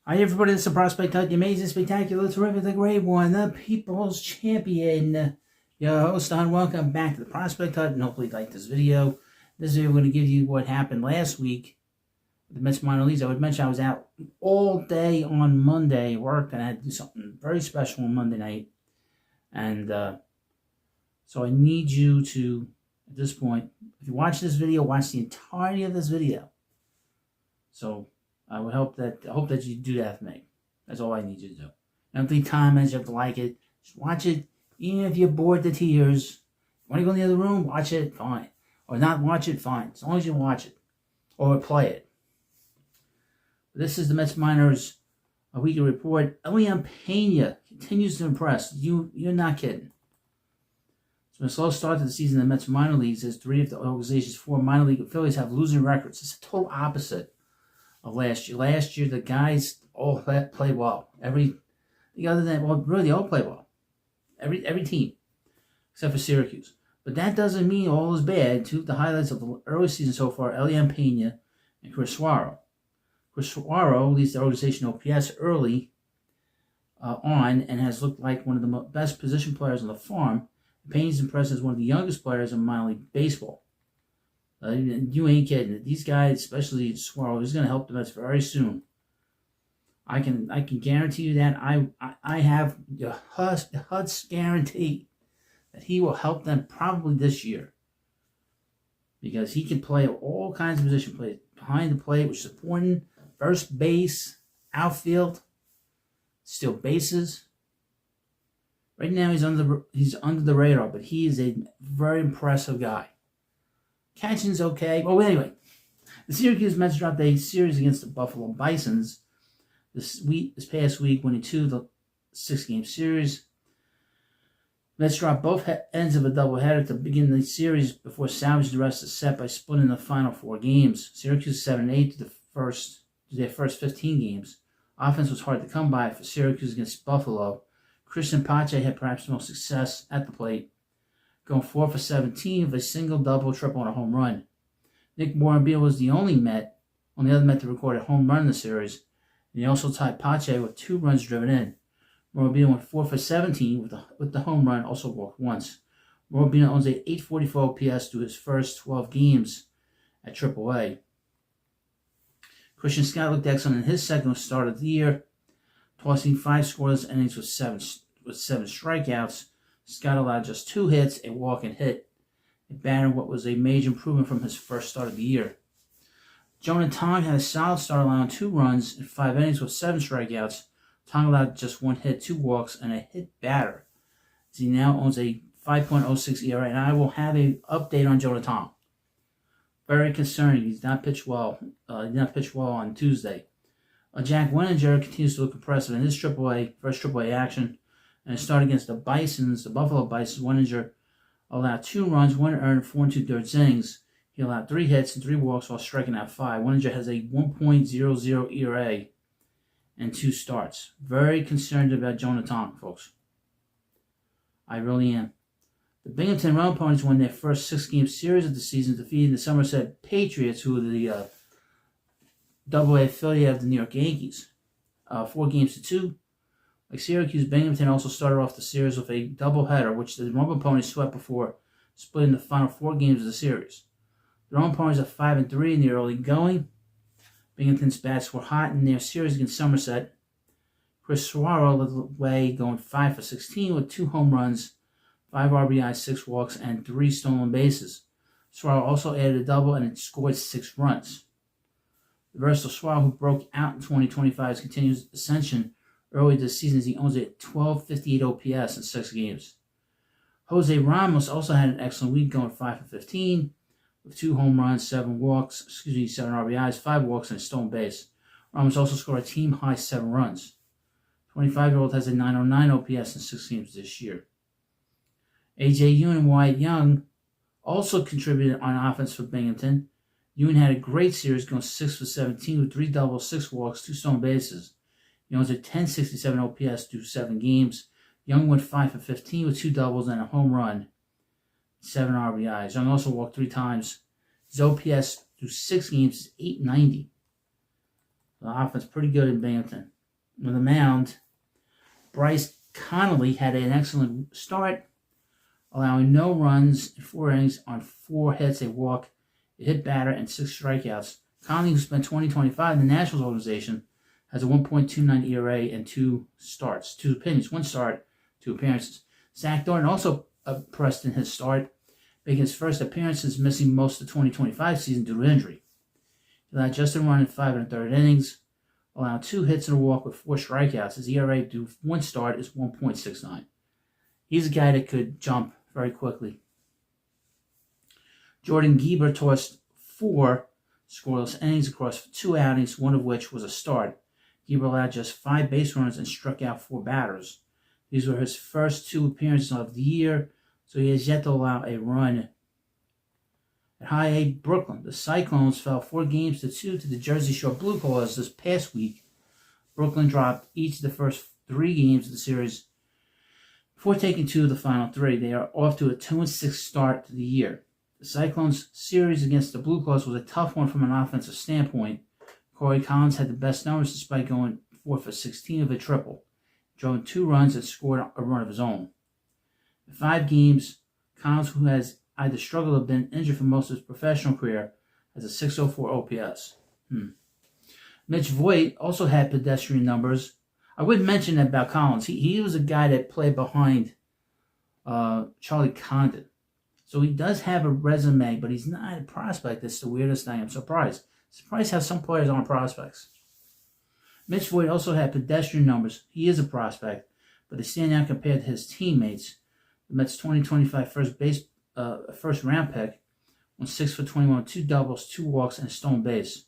Hi everybody, this is the Prospect Hut, the amazing, spectacular, terrific, the great one, the people's champion, your host, and welcome back to the Prospect Hut, and hopefully you like this video. This video, we're going to give you what happened last week with the Mets minor leagues. I would mention I was out all day on Monday, worked, and I had to do something very special on Monday night. And so I need you to, at this point, if you watch this video, watch the entirety of this video. So I would hope that you do that for me. That's all I need you to do. You don't have to leave comments, you have to like it. Just watch it, even if you're bored to tears. You want to go in the other room, watch it, fine. Or not watch it, fine. As long as you watch it. Or play it. This is the Mets minors weekly report. Ewing Pena continues to impress. You're not kidding. So a slow start to the season in the Mets minor leagues as three of the organization's four minor league affiliates have losing records. It's a total opposite of last year. Last year, the guys all played well. Really, they all play well. Every team, except for Syracuse. But that doesn't mean all is bad. Two of the highlights of the early season so far, Ewing Pena and Suero. Suero leads the organization OPS early on and has looked like one of the best position players on the farm. Pena's impressed as one of the youngest players in minor league baseball. You ain't kidding. These guys, especially Suero, is going to help the Mets very soon. I can guarantee you that. I have the Hut's guarantee that he will help them probably this year, because he can play all kinds of position plays behind the plate, which is important. First base, outfield, steal bases. Right now he's under the radar, but he is a very impressive guy. Catching's okay. Well, anyway, the Syracuse Mets dropped a series against the Buffalo Bisons this past week, winning 2 of the 6-game series. Mets dropped both ends of a doubleheader to begin the series before salvaging the rest of the set by splitting the final 4 games. Syracuse 7-8 to their first 15 games. Offense was hard to come by for Syracuse against Buffalo. Christian Pache had perhaps the most success at the plate, going 4 for 17 with a single, double, triple, and a home run. Nick Morabito was the only other Met to record a home run in the series, and he also tied Pache with 2 runs driven in. Morabito went 4 for 17 with the home run, also walked once. Morabito owns a .844 OPS through his first 12 games at AAA. Christian Scott looked excellent in his second start of the year, tossing 5 scoreless innings with 7 strikeouts. Scott allowed just 2 hits, a walk and hit, a batter what was a major improvement from his first start of the year. Jonah Tong had a solid start, allowing 2 runs in 5 innings with 7 strikeouts. Tong allowed just 1 hit, 2 walks, and a hit batter. He now owns a 5.06 ERA, and I will have an update on Jonah Tong. Very concerning. He's not pitched well. He did not pitch well on Tuesday. Jack Weninger continues to look impressive in his first AAA action. And his start against the Buffalo Bisons, Weninger allowed 2 runs, 1 earned, 4 2/3 innings. He allowed 3 hits and 3 walks while striking out 5. Weninger has a 1.00 ERA and 2 starts. Very concerned about Jonah Tong, folks. I really am. The Binghamton Realm Ponies won their first 6-game series of the season, defeating the Somerset Patriots, who are the AA affiliate of the New York Yankees, 4 games to 2. Like Syracuse, Binghamton also started off the series with a doubleheader, which the Rumble Ponies swept before splitting the final 4 games of the series. The Rumble Ponies are 5-3 in the early going. Binghamton's bats were hot in their series against Somerset. Chris Suero led the way, going 5 for 16 with 2 home runs, 5 RBIs, 6 walks, and 3 stolen bases. Suero also added a double and scored 6 runs. The versatile Suero, who broke out in 2025's continuous ascension early this season, as he owns a 1258 OPS in 6 games. Jose Ramos also had an excellent week, going 5 for 15 with 2 home runs, 7 RBIs, 5 walks, and a stolen base. Ramos also scored a team-high 7 runs. 25-year-old has a 909 OPS in 6 games this year. A.J. Ewing and Wyatt Young also contributed on offense for Binghamton. Ewing had a great series, going 6 for 17 with 3 doubles, 6 walks, 2 stolen bases. He owns a 1067 OPS through 7 games. Young went 5 for 15 with 2 doubles and a home run, 7 RBIs. Young also walked 3 times. His OPS through 6 games is .890. The offense pretty good in Binghamton. On the mound, Bryce Connolly had an excellent start, allowing no runs in 4 innings on 4 hits, a walk, a hit batter, and 6 strikeouts. Connolly, who spent 2025 in the Nationals organization, has a 1.29 ERA and 2 starts, 2 opinions, 1 start, 2 appearances. Zach Thornton also impressed in his start, making his first appearance since missing most of the 2025 season due to injury. He allowed just a run in 5 1/3 innings, allowed 2 hits and a walk with 4 strikeouts. His ERA due 1 start is 1.69. He's a guy that could jump very quickly. Jordan Geber tossed 4 scoreless innings across 2 outings, one of which was a start. Geber allowed just 5 base runners and struck out 4 batters. These were his first 2 appearances of the year, so he has yet to allow a run. At High A, Brooklyn, the Cyclones fell 4-2 to the Jersey Shore Blue Claws this past week. Brooklyn dropped each of the first 3 games of the series before taking 2 of the final 3. They are off to a 2-6 start to the year. The Cyclones' series against the Blue Claws was a tough one from an offensive standpoint. Corey Collins had the best numbers despite going 4 for 16 with a triple. He drove 2 runs and scored a run of his own. In 5 games, Collins, who has either struggled or been injured for most of his professional career, has a 604 OPS. Mitch Voigt also had pedestrian numbers. I would mention that about Collins. He was a guy that played behind Charlie Condon. So he does have a resume, but he's not a prospect. That's the weirdest thing. I'm surprised. Surprised how some players aren't prospects. Mitch Voigt also had pedestrian numbers. He is a prospect, but they stand out compared to his teammates. The Mets' 2025 first round pick went 6 for 21, 2 doubles, 2 walks, and a stolen base.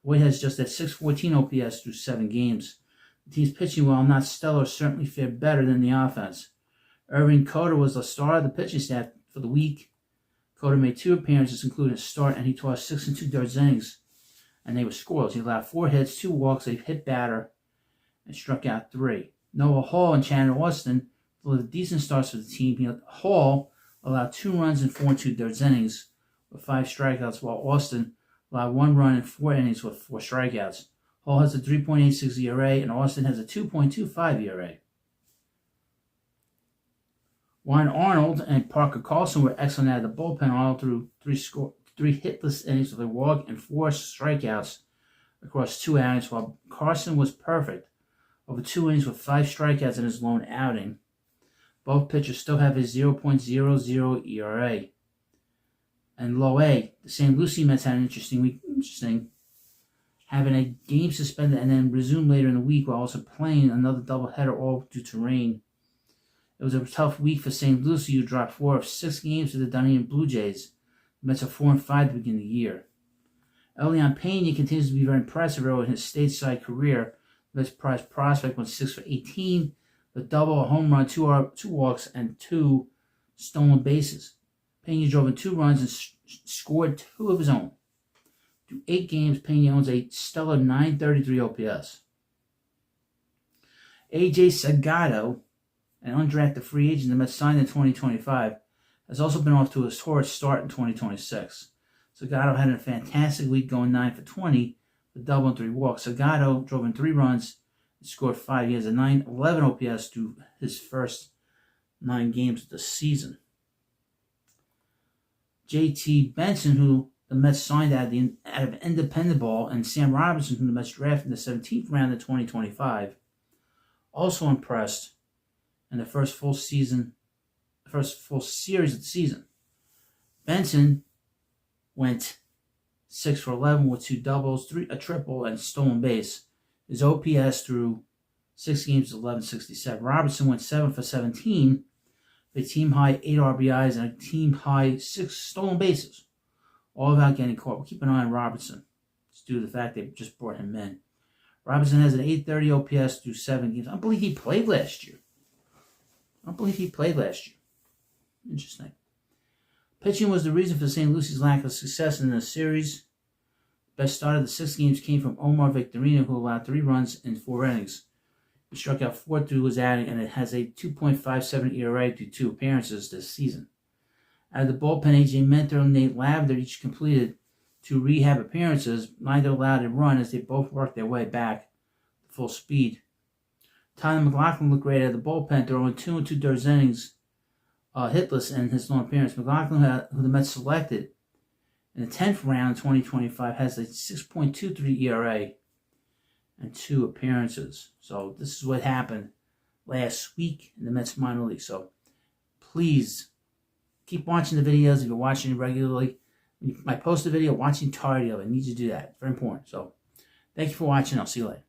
Voigt has just a 614 OPS through 7 games. The team's pitching, while not stellar, certainly fared better than the offense. Irving Coder was the star of the pitching staff for the week. Coder made 2 appearances, including a start, and he tossed 6 2/3 innings, and they were scoreless. He allowed 4 hits, 2 walks, a hit batter, and struck out 3. Noah Hall and Chandler Austin delivered decent starts for the team. Hall allowed 2 runs in 4 2/3 innings with 5 strikeouts, while Austin allowed 1 run in 4 innings with 4 strikeouts. Hall has a 3.86 ERA, and Austin has a 2.25 ERA. Warren Arnold and Parker Carlson were excellent out of the bullpen. Arnold threw 3 hitless innings with a walk and 4 strikeouts across 2 outings, while Carlson was perfect over 2 innings with 5 strikeouts in his lone outing. Both pitchers still have a 0.00 ERA. And low A, the St. Lucie Mets had an interesting week. Having a game suspended and then resumed later in the week while also playing another doubleheader, all due to rain. It was a tough week for St. Lucie, who dropped 4 of 6 games to the Dunedin Blue Jays. The Mets are 4-5 to begin the year. Elian Pena continues to be very impressive early in his stateside career. The Mets prize prospect went 6 for 18, with double, a home run, 2 walks, and 2 stolen bases. Pena drove in 2 runs and scored 2 of his own. Through 8 games, Pena owns a stellar 933 OPS. AJ Sagado, an undrafted free agent the Mets signed in 2025, has also been off to a historic start in 2026. Sagado had a fantastic week, going 9 for 20 with double and 3 walks. Sagado drove in 3 runs and scored 5. He has a 911 OPS through his first 9 games of the season. JT Benson, who the Mets signed out of independent ball, and Sam Robinson, who the Mets drafted in the 17th round of 2025, also impressed in the first full series of the season. Benson went 6 for 11 with 2 doubles, a triple, and stolen base. His OPS through 6 games is 1167. Robinson went 7 for 17, with a team-high 8 RBIs and a team-high 6 stolen bases, all without getting caught. We'll keep an eye on Robinson. It's due to the fact they just brought him in. Robinson has an 830 OPS through 7 games. I believe he played last year. Interesting. Pitching was the reason for St. Lucie's lack of success in the series. The best start of the 6 games came from Omar Victorino, who allowed 3 runs in 4 innings. He struck out 4 through his outing, and it has a 2.57 ERA through 2 appearances this season. Out of the bullpen, AJ Minter and Nate Lavender each completed to rehab appearances, neither allowed to run as they both worked their way back to full speed. Tyler McLaughlin looked great at the bullpen, throwing 2 2/3 innings hitless in his lone appearance. McLaughlin, who the Mets selected in the 10th round 2025, has a 6.23 ERA and 2 appearances. So this is what happened last week in the Mets minor league. So please keep watching the videos if you're watching regularly. When I post a video, watching tardy of it. I need you to do that. It's very important. So thank you for watching. I'll see you later.